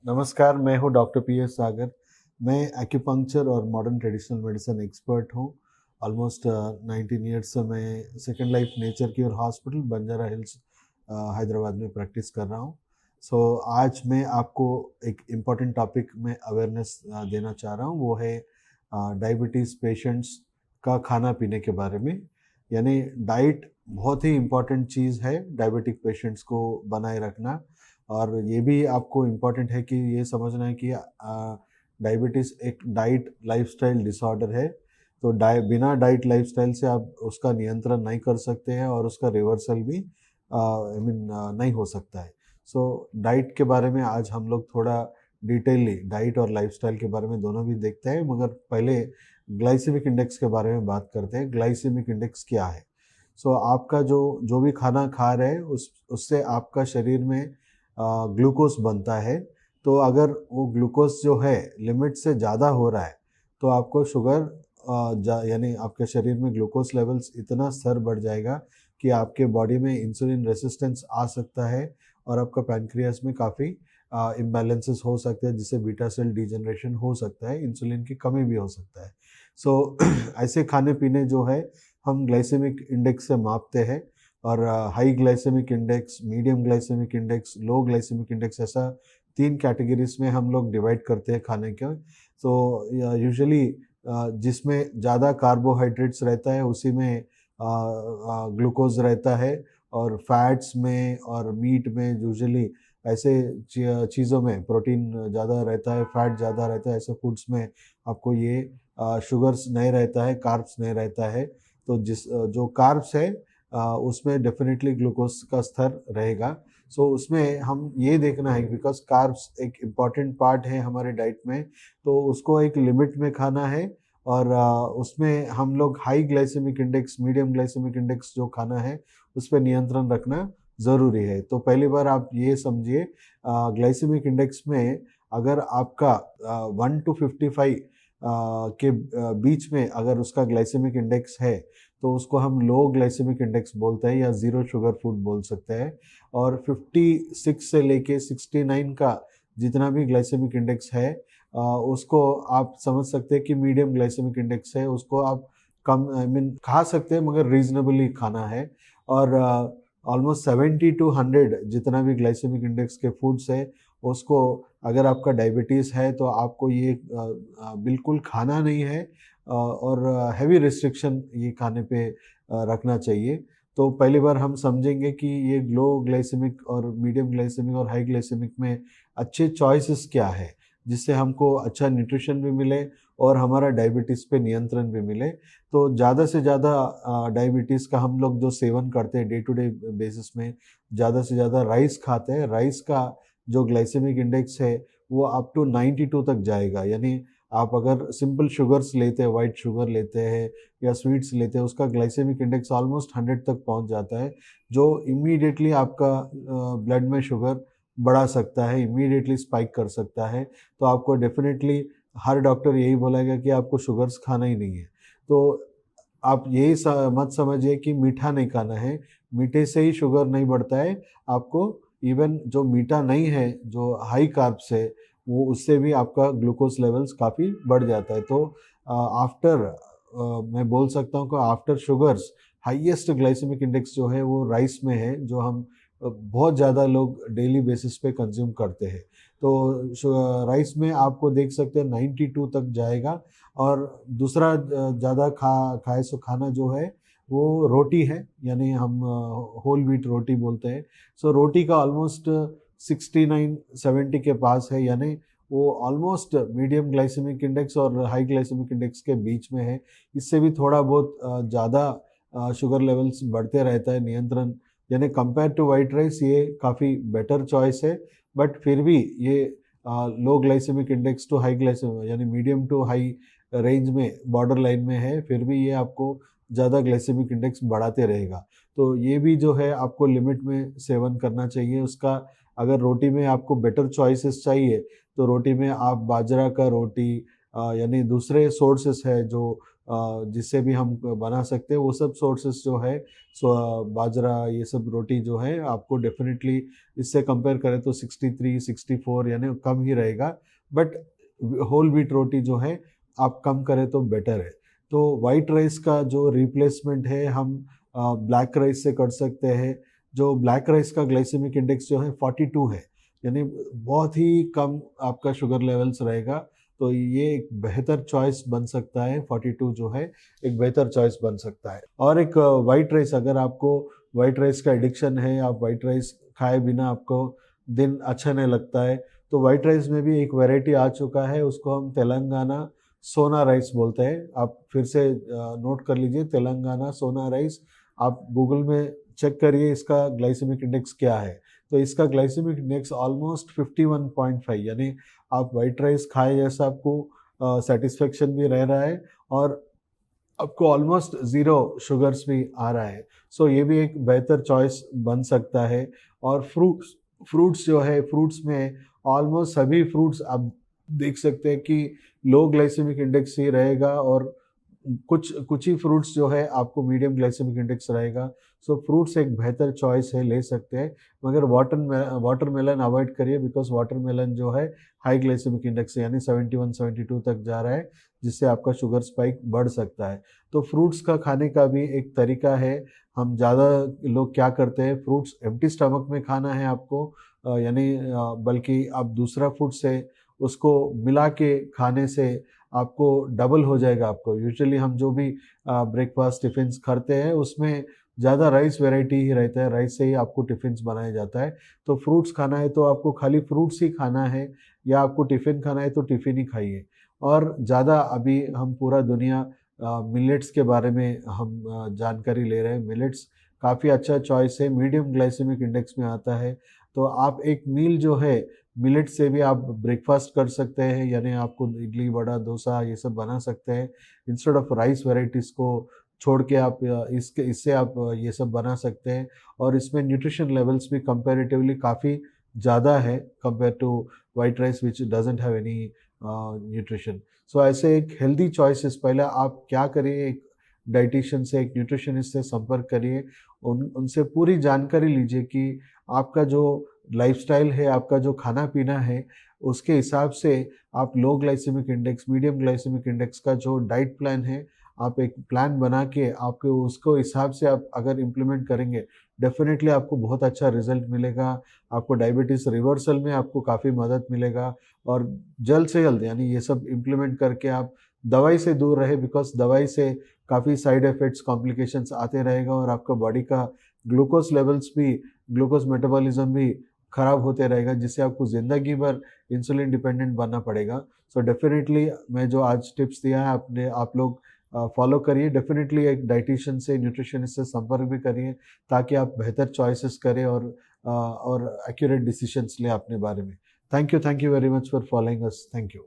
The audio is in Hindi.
नमस्कार, मैं हूँ डॉक्टर पी एस सागर। मैं एक्यूपंक्चर और मॉडर्न ट्रेडिशनल मेडिसिन एक्सपर्ट हूँ। ऑलमोस्ट 19 ईयर्स से मैं second life nature cure hospital Banjara hills Hyderabad में प्रैक्टिस कर रहा हूँ। आज मैं आपको एक इम्पॉर्टेंट टॉपिक में अवेयरनेस देना चाह रहा हूँ। वो है डायबिटीज़ पेशेंट्स का खाना पीने के बारे में। यानी डाइट बहुत ही इम्पॉर्टेंट चीज़ है डायबिटिक पेशेंट्स को बनाए रखना। और ये भी आपको इम्पॉर्टेंट है कि ये समझना है कि डायबिटीज़ एक डाइट लाइफस्टाइल डिसऑर्डर है। तो बिना डाइट लाइफस्टाइल से आप उसका नियंत्रण नहीं कर सकते हैं और उसका रिवर्सल भी नहीं हो सकता है। डाइट के बारे में आज हम लोग थोड़ा डिटेलली डाइट और लाइफस्टाइल के बारे में दोनों भी देखते हैं, मगर पहले ग्लाइसेमिक इंडेक्स के बारे में बात करते हैं। ग्लाइसेमिक इंडेक्स क्या है? आपका जो जो भी खाना खा रहे हैं उससे आपका शरीर में ग्लूकोज बनता है। तो अगर वो ग्लूकोज जो है लिमिट से ज़्यादा हो रहा है तो आपको शुगर यानी आपके शरीर में ग्लूकोज लेवल्स इतना स्तर बढ़ जाएगा कि आपके बॉडी में इंसुलिन रेसिस्टेंस आ सकता है और आपका पैनक्रियास में काफ़ी इम्बैलेंसेस हो सकते हैं, जिससे बीटा सेल डिजनरेशन हो सकता है, इंसुलिन की कमी भी हो सकता है। ऐसे खाने पीने जो है हम ग्लाइसेमिक इंडेक्स से मापते हैं। और high glycemic index, medium glycemic index, low glycemic index, ऐसा 3 कैटेगरीज में हम लोग डिवाइड करते हैं खाने के। यूजुअली जिसमें ज़्यादा कार्बोहाइड्रेट्स रहता है उसी में ग्लूकोज रहता है, और फैट्स में और मीट में यूजुअली ऐसे चीज़ों में प्रोटीन ज़्यादा रहता है, फैट ज़्यादा रहता है। ऐसे फूड्स में आपको ये शुगर्स नहीं रहता है, कार्ब्स नहीं रहता है। तो जो कार्ब्स है उसमें डेफिनेटली ग्लूकोज का स्तर रहेगा। उसमें हम ये देखना है, बिकॉज कार्ब्स एक इम्पॉर्टेंट पार्ट है हमारे डाइट में, तो उसको एक लिमिट में खाना है। और उसमें हम लोग high glycemic index, medium glycemic index जो खाना है उस पर नियंत्रण रखना ज़रूरी है। तो पहली बार आप ये समझिए, ग्लाइसेमिक इंडेक्स में अगर आपका 1 to 55 के बीच में अगर उसका ग्लाइसेमिक इंडेक्स है तो उसको हम लो ग्लाइसेमिक इंडेक्स बोलते हैं या ज़ीरो शुगर फूड बोल सकते हैं। और 56 से लेके 69 का जितना भी ग्लाइसेमिक इंडेक्स है उसको आप समझ सकते हैं कि मीडियम ग्लाइसेमिक इंडेक्स है। उसको आप कम खा सकते हैं, मगर रीजनेबली खाना है। और ऑलमोस्ट 70 to 100 जितना भी ग्लाइसेमिक इंडेक्स के फूड्स है उसको, अगर आपका डायबिटीज़ है तो आपको ये बिल्कुल खाना नहीं है, और हैवी रिस्ट्रिक्शन ये खाने पे रखना चाहिए। तो पहली बार हम समझेंगे कि ये लो ग्लाइसेमिक और मीडियम ग्लाइसेमिक और हाई ग्लाइसेमिक में अच्छे चॉइसेस क्या है, जिससे हमको अच्छा न्यूट्रिशन भी मिले और हमारा डायबिटीज़ पे नियंत्रण भी मिले। तो ज़्यादा से ज़्यादा डायबिटीज़ का हम लोग जो सेवन करते हैं डे टू डे बेसिस में, ज़्यादा से ज़्यादा राइस खाते हैं। राइस का जो ग्लाइसेमिक इंडेक्स है वो अप टू 92 तक जाएगा। यानी आप अगर सिंपल शुगर्स लेते हैं, वाइट शुगर लेते हैं या स्वीट्स लेते हैं, उसका ग्लाइसेमिक इंडेक्स ऑलमोस्ट 100 तक पहुंच जाता है, जो इमीडिएटली आपका ब्लड में शुगर बढ़ा सकता है, इमीडिएटली स्पाइक कर सकता है। तो आपको डेफिनेटली हर डॉक्टर यही बोलेगा कि आपको शुगर्स खाना ही नहीं है। तो आप यही मत समझिए कि मीठा नहीं खाना है, मीठे से ही शुगर नहीं बढ़ता है। आपको इवन जो मीठा नहीं है, जो हाई कार्ब्स है, वो उससे भी आपका ग्लूकोज लेवल्स काफ़ी बढ़ जाता है। तो आफ्टर मैं बोल सकता हूँ कि after sugars highest glycemic index जो है वो राइस में है, जो हम बहुत ज़्यादा लोग डेली बेसिस पे कंज्यूम करते हैं। तो राइस में आपको देख सकते हैं 92 तक जाएगा। और दूसरा ज़्यादा खाए सो खाना जो है वो रोटी है, यानी हम होल व्हीट रोटी बोलते हैं। रोटी का ऑलमोस्ट 69-70 के पास है, यानी वो ऑलमोस्ट मीडियम ग्लाइसेमिक इंडेक्स और हाई ग्लाइसेमिक इंडेक्स के बीच में है। इससे भी थोड़ा बहुत ज़्यादा शुगर लेवल्स बढ़ते रहता है नियंत्रण, यानी कंपेयर टू वाइट राइस ये काफ़ी बेटर चॉइस है। बट फिर भी ये low glycemic index to high glycemic, यानी मीडियम टू हाई रेंज में, बॉर्डर लाइन में है, फिर भी ये आपको ज़्यादा ग्लाइसेमिक इंडेक्स बढ़ाते रहेगा। तो ये भी जो है आपको लिमिट में सेवन करना चाहिए उसका। अगर रोटी में आपको बेटर चॉइसेस चाहिए तो रोटी में आप बाजरा का रोटी, यानी दूसरे सोर्सेस है जो जिससे भी हम बना सकते हैं, वो सब सोर्सेस जो है, बाजरा ये सब रोटी जो है आपको डेफिनेटली इससे कंपेयर करें तो 63 64 यानी कम ही रहेगा। बट होल व्हीट रोटी जो है आप कम करें तो बेटर है। तो वाइट राइस का जो रिप्लेसमेंट है हम ब्लैक राइस से कर सकते हैं। जो ब्लैक राइस का ग्लाइसेमिक इंडेक्स जो है 42 है, यानी बहुत ही कम आपका शुगर लेवल्स रहेगा। तो ये एक बेहतर चॉइस बन सकता है, 42 जो है एक बेहतर चॉइस बन सकता है। और एक वाइट राइस, अगर आपको वाइट राइस का एडिक्शन है, आप वाइट राइस खाए बिना आपको दिन अच्छा नहीं लगता है, तो वाइट राइस में भी एक वैरायटी आ चुका है, उसको हम तेलंगाना सोना राइस बोलते हैं। आप फिर से नोट कर लीजिए, तेलंगाना सोना राइस। आप गूगल में चेक करिए इसका ग्लाइसेमिक इंडेक्स क्या है। तो इसका ग्लाइसेमिक इंडेक्स ऑलमोस्ट 51.5, यानी आप वाइट राइस खाए जैसा आपको सेटिस्फेक्शन भी रह रहा है और आपको ऑलमोस्ट ज़ीरो शुगर्स भी आ रहा है। सो ये भी एक बेहतर चॉइस बन सकता है। और फ्रूट्स जो है, फ्रूट्स में ऑलमोस्ट सभी फ्रूट्स आप देख सकते हैं कि लो ग्लाइसेमिक इंडेक्स ही रहेगा, और कुछ कुछ ही फ्रूट्स जो है आपको मीडियम ग्लाइसेमिक इंडेक्स रहेगा। सो फ्रूट्स एक बेहतर चॉइस है, ले सकते हैं। मगर वाटरमेलन अवॉइड करिए, बिकॉज वाटरमेलन जो है हाई ग्लाइसेमिक इंडेक्स है, यानी 71 72 तक जा रहा है, जिससे आपका शुगर स्पाइक बढ़ सकता है। तो फ्रूट्स का खाने का भी एक तरीका है। हम ज़्यादा लोग क्या करते हैं, फ्रूट्स एम्प्टी स्टमक में खाना है आपको, यानी बल्कि आप दूसरा फूड से उसको मिला के खाने से आपको डबल हो जाएगा। आपको यूजुअली हम जो भी ब्रेकफास्ट टिफ़िन्स करते हैं उसमें ज़्यादा राइस वैरायटी ही रहता है, राइस से ही आपको टिफ़िन्स बनाया जाता है। तो फ्रूट्स खाना है तो आपको खाली फ्रूट्स ही खाना है, या आपको टिफ़िन खाना है तो टिफ़िन ही खाइए। और ज़्यादा अभी हम पूरा दुनिया मिलेट्स के बारे में हम जानकारी ले रहे हैं। मिलेट्स काफ़ी अच्छा चॉइस है, मीडियम ग्लाइसेमिक इंडेक्स में आता है। तो आप एक मील जो है मिलेट से भी आप ब्रेकफास्ट कर सकते हैं, यानी आपको इडली वड़ा डोसा ये सब बना सकते हैं। इंस्टेड ऑफ राइस वेराइटीज़ को छोड़ के आप इससे आप ये सब बना सकते हैं। और इसमें न्यूट्रिशन लेवल्स भी कंपैरेटिवली काफ़ी ज़्यादा है compare to white rice which doesn't have any nutrition. So ऐसे एक हेल्दी चॉइसेस, पहले आप क्या करिए, एक डाइटिशियन से, एक न्यूट्रिशनिस्ट से संपर्क करिए, उनसे पूरी जानकारी लीजिए कि आपका जो लाइफस्टाइल है, आपका जो खाना पीना है, उसके हिसाब से आप low glycemic index, medium glycemic index का जो डाइट प्लान है, आप एक प्लान बना के आपके उसको हिसाब से आप अगर इम्प्लीमेंट करेंगे, डेफिनेटली आपको बहुत अच्छा रिजल्ट मिलेगा। आपको डायबिटीज़ रिवर्सल में आपको काफ़ी मदद मिलेगा। और जल्द से जल्द, यानी ये सब इम्प्लीमेंट करके आप दवाई से दूर रहे, बिकॉज दवाई से काफ़ी साइड इफ़ेक्ट्स, कॉम्प्लिकेशंस आते रहेगा, और आपका बॉडी का ग्लूकोज लेवल्स भी, ग्लूकोज मेटाबॉलिज्म भी ख़राब होते रहेगा, जिससे आपको ज़िंदगी भर इंसुलिन डिपेंडेंट बनना पड़ेगा। सो डेफिनेटली मैं जो आज टिप्स दिया है आपने, आप लोग फॉलो करिए। डेफिनेटली एक डाइटिशियन से, न्यूट्रिशनिस्ट से संपर्क भी करिए, ताकि आप बेहतर चॉइसेस करें और एक्यूरेट डिसीजंस लें अपने बारे में। Thank you very much for following us. Thank you.